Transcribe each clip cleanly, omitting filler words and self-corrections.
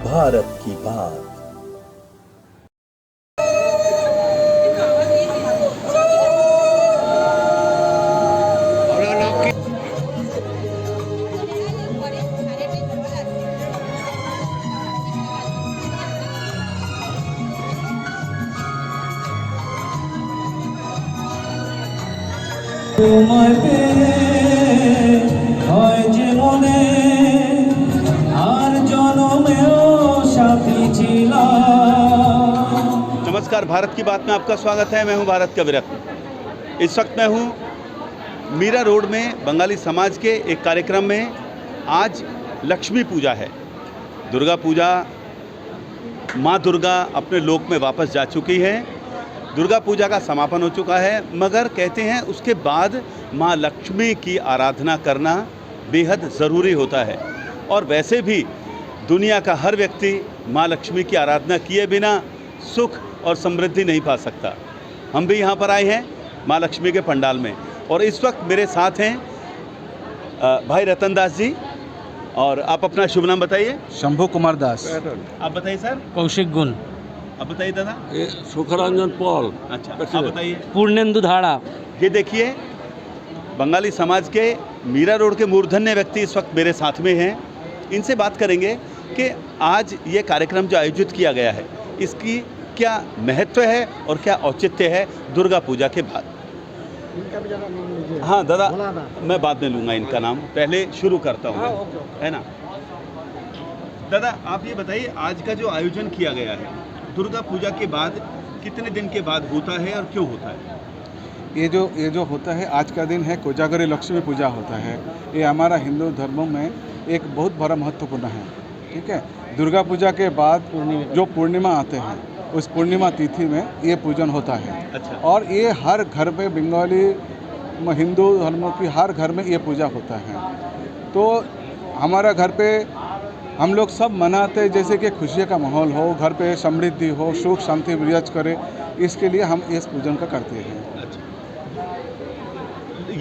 भारत की बात। তোমায় পেয়ে হয় যে মনে আর জনমেও সাথী ছিলাম। नमस्कार, भारत की बात में आपका स्वागत है। मैं हूं भारत का विरक्त। इस वक्त मैं हूं मीरा रोड में बंगाली समाज के एक कार्यक्रम में। आज लक्ष्मी पूजा है, दुर्गा पूजा। माँ दुर्गा अपने लोक में वापस जा चुकी हैं। दुर्गा पूजा का समापन हो चुका है, मगर कहते हैं उसके बाद माँ लक्ष्मी की आराधना करना बेहद ज़रूरी होता है। और वैसे भी दुनिया का हर व्यक्ति माँ लक्ष्मी की आराधना किए बिना सुख और समृद्धि नहीं पा सकता। हम भी यहाँ पर आए हैं माँ लक्ष्मी के पंडाल में, और इस वक्त मेरे साथ हैं भाई रतन दास जी। और आप अपना शुभ नाम बताइए। शंभू कुमार दास। आप बताइए सर। कौशिक गुण। आप बताइए दादा। सुखरंजन पॉल। अच्छा, आप बताइए। पूर्णेंदु धाड़ा। ये देखिए, बंगाली समाज के मीरा रोड के मूर्धन्य व्यक्ति इस वक्त मेरे साथ में हैं। इनसे बात करेंगे कि आज ये कार्यक्रम जो आयोजित किया गया है, इसकी क्या महत्व है और क्या औचित्य है दुर्गा पूजा के बाद। हाँ दादा, मैं बाद में लूँगा इनका नाम, पहले शुरू करता हूँ, है ना। दादा आप ये बताइए, आज का जो आयोजन किया गया है दुर्गा पूजा के बाद कितने दिन के बाद होता है और क्यों होता है? ये जो होता है, आज का दिन है कोजागरी लक्ष्मी पूजा होता है। ये हमारा हिंदू धर्मों में एक बहुत बड़ा महत्वपूर्ण है। ठीक है, दुर्गा पूजा के बाद जो पूर्णिमा आते हैं, उस पूर्णिमा तिथि में ये पूजन होता है। अच्छा। और ये हर घर में, बंगाली हिंदू धर्मों की हर घर में ये पूजा होता है। तो हमारा घर पे हम लोग सब मनाते हैं जैसे कि खुशी का माहौल हो, घर पे समृद्धि हो, सुख शांति विराज करे, इसके लिए हम इस पूजन का करते हैं। अच्छा,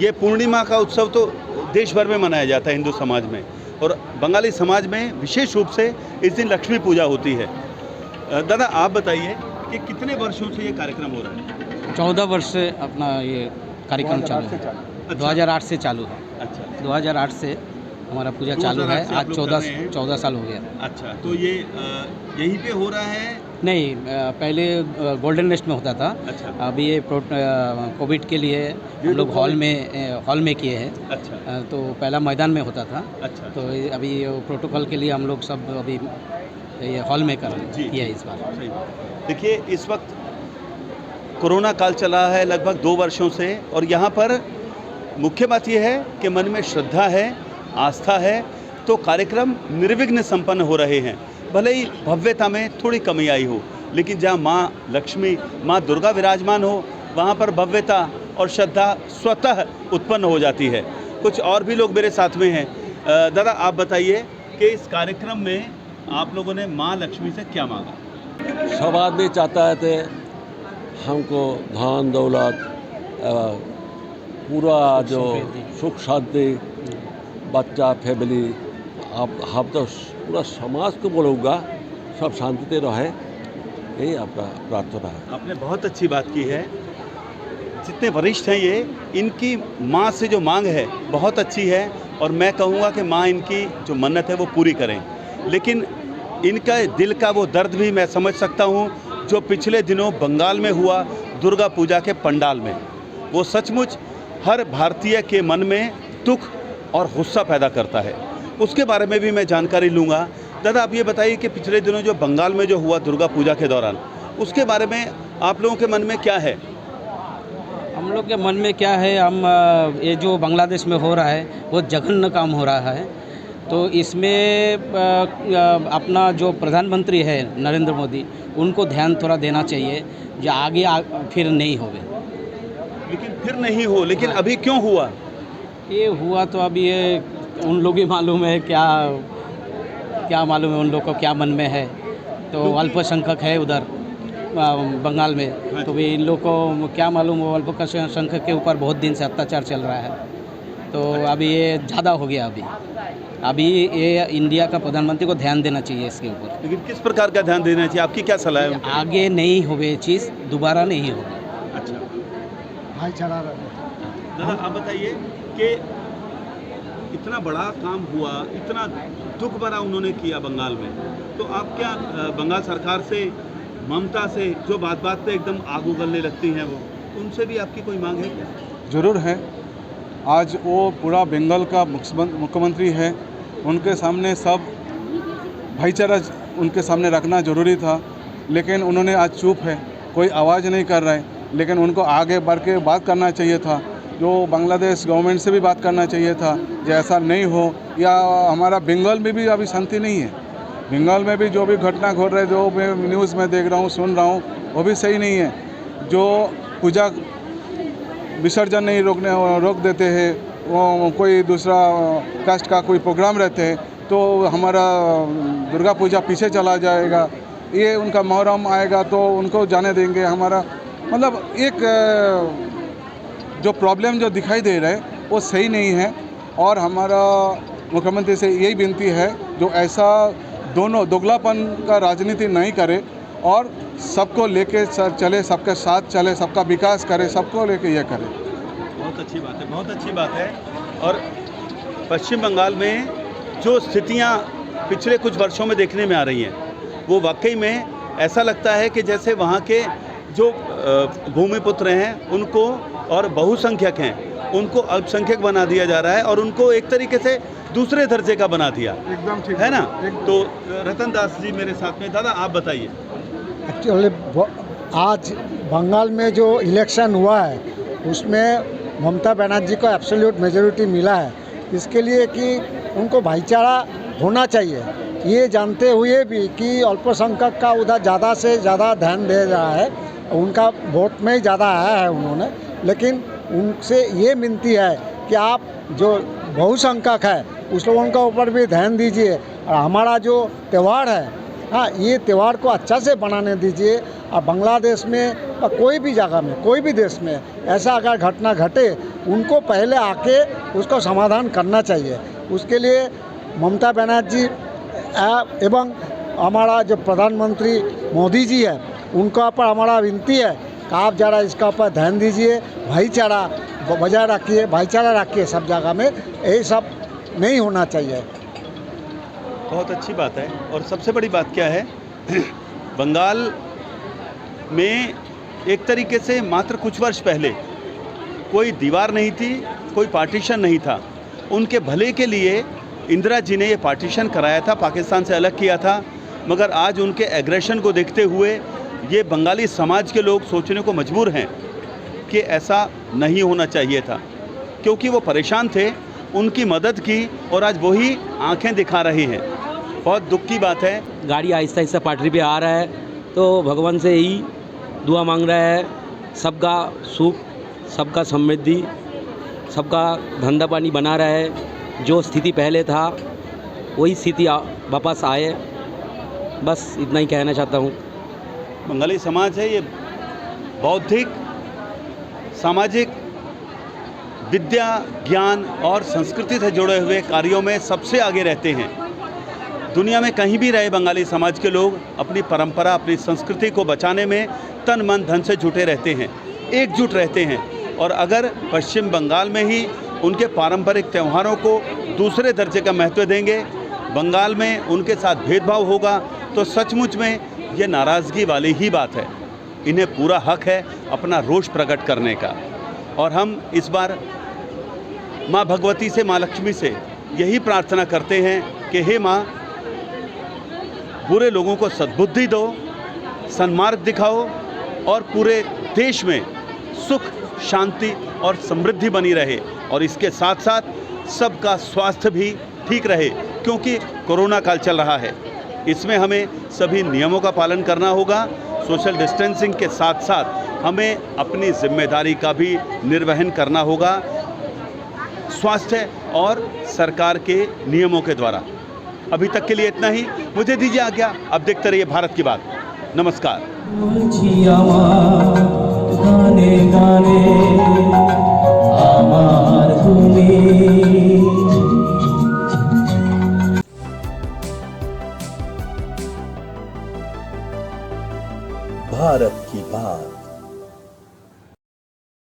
ये पूर्णिमा का उत्सव तो देश भर में मनाया जाता है हिंदू समाज में, और बंगाली समाज में विशेष रूप से इस दिन लक्ष्मी पूजा होती है। दादा आप बताइए कि कितने वर्षों से ये कार्यक्रम हो रहा है? 14 वर्ष से अपना ये कार्यक्रम चालू है। 2008 से चालू है। अच्छा, 2008 से हमारा पूजा चालू है। 2008 से आज आप लोग कर रहे हैं? 14 साल हो गया। अच्छा, तो ये यहीं पे हो रहा है? नहीं, पहले गोल्डन नेस्ट में होता था। अच्छा। अभी ये कोविड के लिए हम लोग हॉल में किए हैं। अच्छा। तो पहला मैदान में होता था। अच्छा। तो अभी प्रोटोकॉल के लिए हम लोग सब अभी ये हॉल में किया है इस बार। सही। देखिए, इस वक्त कोरोना काल चला है लगभग 2 वर्षों से, और यहाँ पर मुख्य बात यह है कि मन में श्रद्धा है, आस्था है, तो कार्यक्रम निर्विघ्न संपन्न हो रहे हैं। भले ही भव्यता में थोड़ी कमी आई हो, लेकिन जहाँ माँ लक्ष्मी, माँ दुर्गा विराजमान हो, वहाँ पर भव्यता और श्रद्धा स्वतः उत्पन्न हो जाती है। कुछ और भी लोग मेरे साथ में हैं। दादा आप बताइए कि इस कार्यक्रम में आप लोगों ने माँ लक्ष्मी से क्या मांगा? सब आदमी चाहता है कि हमको धन दौलत, पूरा जो सुख शांति, बच्चा फैमिली, आप हम तो पूरा समाज को बोलूँगा सब शांति से रहे, यही आपका प्रार्थना है। आपने बहुत अच्छी बात की है। जितने वरिष्ठ हैं ये, इनकी माँ से जो मांग है बहुत अच्छी है, और मैं कहूँगा कि माँ इनकी जो मन्नत है वो पूरी करें। लेकिन इनका दिल का वो दर्द भी मैं समझ सकता हूँ जो पिछले दिनों बंगाल में हुआ दुर्गा पूजा के पंडाल में। वो सचमुच हर भारतीय के मन में दुख और गुस्सा पैदा करता है। उसके बारे में भी मैं जानकारी लूँगा। दादा आप ये बताइए कि पिछले दिनों जो बंगाल में जो हुआ दुर्गा पूजा के दौरान, उसके बारे में आप लोगों के मन में क्या है? हम लोग के मन में क्या है, हम ये जो बांग्लादेश में हो रहा है वो जघन्य काम हो रहा है। तो इसमें अपना जो प्रधानमंत्री है नरेंद्र मोदी, उनको ध्यान थोड़ा देना चाहिए जो आगे फिर नहीं होवे। लेकिन फिर नहीं हो, लेकिन हाँ। अभी क्यों हुआ? ये हुआ तो अभी ये उन लोग ही मालूम है, क्या मालूम है उन लोग को क्या मन में है। तो अल्पसंख्यक है उधर बंगाल में, तो भी इन लोग को क्या मालूम, वो अल्पसंख्यक के ऊपर बहुत दिन से अत्याचार चल रहा है। तो अभी ये ज़्यादा हो गया। अभी ये इंडिया का प्रधानमंत्री को ध्यान देना चाहिए इसके ऊपर। लेकिन किस प्रकार का ध्यान देना चाहिए, आपकी क्या सलाह है उनको? आगे नहीं हो ये चीज़, दोबारा नहीं होगा। अच्छा भाईचारा दादा, आप बताइए कि इतना बड़ा काम हुआ, इतना दुख भरा उन्होंने किया बंगाल में, तो आप क्या बंगाल सरकार से, ममता से, जो बात बात पे एकदम आग उगलने लगती हैं वो, उनसे भी आपकी कोई मांग है क्या? ज़रूर है। आज वो पूरा बंगाल का मुख्यमंत्री है, उनके सामने सब भाईचारा उनके सामने रखना ज़रूरी था, लेकिन उन्होंने आज चुप है, कोई आवाज़ नहीं कर रहा है। लेकिन उनको आगे बढ़ के बात करना चाहिए था, जो बांग्लादेश गवर्नमेंट से भी बात करना चाहिए था, जो ऐसा नहीं हो। या हमारा बंगाल में भी अभी शांति नहीं है, बंगाल में भी जो भी घटना घट रहे, जो मैं न्यूज़ में देख रहा हूँ, सुन रहा हूँ, वो भी सही नहीं है। जो पूजा विसर्जन नहीं रोक देते हैं, वो कोई दूसरा कास्ट का कोई प्रोग्राम रहते हैं तो हमारा दुर्गा पूजा पीछे चला जाएगा। ये उनका मुहर्रम आएगा तो उनको जाने देंगे। हमारा मतलब एक जो प्रॉब्लम जो दिखाई दे रहा है वो सही नहीं है। और हमारा मुख्यमंत्री से यही विनती है, जो ऐसा दोनों दोगलापन का राजनीति नहीं करे और सबको लेके चले, सबके साथ चले, सबका विकास करे, सबको लेके ये करे। बहुत अच्छी बात है, बहुत अच्छी बात है। और पश्चिम बंगाल में जो स्थितियां पिछले कुछ वर्षों में देखने में आ रही हैं, वो वाकई में ऐसा लगता है कि जैसे वहाँ के जो भूमिपुत्र हैं उनको और बहुसंख्यक हैं उनको अल्पसंख्यक बना दिया जा रहा है और उनको एक तरीके से दूसरे दर्जे का बना दिया, एकदम ठीक है ना। तो रतन दास जी मेरे साथ में। दादा आप बताइए। एक्चुअली आज बंगाल में जो इलेक्शन हुआ है उसमें ममता बनर्जी को एब्सोल्यूट मेजॉरिटी मिला है। इसके लिए कि उनको भाईचारा होना चाहिए, ये जानते हुए भी कि अल्पसंख्यक का उधर ज़्यादा से ज़्यादा ध्यान दे रहा है, उनका वोट में ही ज़्यादा आया है उन्होंने। लेकिन उनसे ये विनती है कि आप जो बहुसंख्यक है उस लोगों के ऊपर भी ध्यान दीजिए और हमारा जो त्यौहार है, हाँ, ये त्यौहार को अच्छा से बनाने दीजिए। और बांग्लादेश में या कोई भी जगह में, कोई भी देश में ऐसा अगर घटना घटे, उनको पहले आके उसको समाधान करना चाहिए। उसके लिए ममता बनर्जी एवं हमारा जो प्रधानमंत्री मोदी जी है, उनका पर हमारा विनती है कि आप ज़रा इसका ऊपर ध्यान दीजिए, भाईचारा बजाय रखिए, भाईचारा रखिए सब जगह में, यही सब नहीं होना चाहिए। बहुत अच्छी बात है। और सबसे बड़ी बात क्या है, बंगाल में एक तरीके से मात्र कुछ वर्ष पहले कोई दीवार नहीं थी, कोई पार्टीशन नहीं था। उनके भले के लिए इंदिरा जी ने ये पार्टीशन कराया था, पाकिस्तान से अलग किया था। मगर आज उनके एग्रेशन को देखते हुए ये बंगाली समाज के लोग सोचने को मजबूर हैं कि ऐसा नहीं होना चाहिए था, क्योंकि वो परेशान थे, उनकी मदद की और आज वही आंखें दिखा रहे हैं। बहुत दुख की बात है। गाड़ी आहिस्ता आहिस्ता पाटरी पे आ रहा है, तो भगवान से यही दुआ मांग रहा है, सबका सुख, सबका समृद्धि, सबका धंधा पानी बना रहा है। जो स्थिति पहले था वही स्थिति वापस आए, बस इतना ही कहना चाहता हूँ। बंगाली समाज है, ये बौद्धिक, सामाजिक, विद्या, ज्ञान और संस्कृति से जुड़े हुए कार्यों में सबसे आगे रहते हैं। दुनिया में कहीं भी रहे बंगाली समाज के लोग अपनी परंपरा, अपनी संस्कृति को बचाने में तन मन धन से जुटे रहते हैं, एकजुट रहते हैं। और अगर पश्चिम बंगाल में ही उनके पारंपरिक त्योहारों को दूसरे दर्जे का महत्व देंगे, बंगाल में उनके साथ भेदभाव होगा, तो सचमुच में ये नाराज़गी वाली ही बात है। इन्हें पूरा हक है अपना रोष प्रकट करने का। और हम इस बार माँ भगवती से, माँ लक्ष्मी से यही प्रार्थना करते हैं कि हे माँ, बुरे लोगों को सद्बुद्धि दो, सन्मार्ग दिखाओ और पूरे देश में सुख, शांति और समृद्धि बनी रहे। और इसके साथ साथ सबका स्वास्थ्य भी ठीक रहे, क्योंकि कोरोना काल चल रहा है। इसमें हमें सभी नियमों का पालन करना होगा। सोशल डिस्टेंसिंग के साथ साथ हमें अपनी जिम्मेदारी का भी निर्वहन करना होगा, स्वास्थ्य और सरकार के नियमों के द्वारा। अभी तक के लिए इतना ही, मुझे दीजिए आज्ञा। अब देखते रहिए भारत की बात। नमस्कार। गाने गाने আমার তুমি। भारत की बात।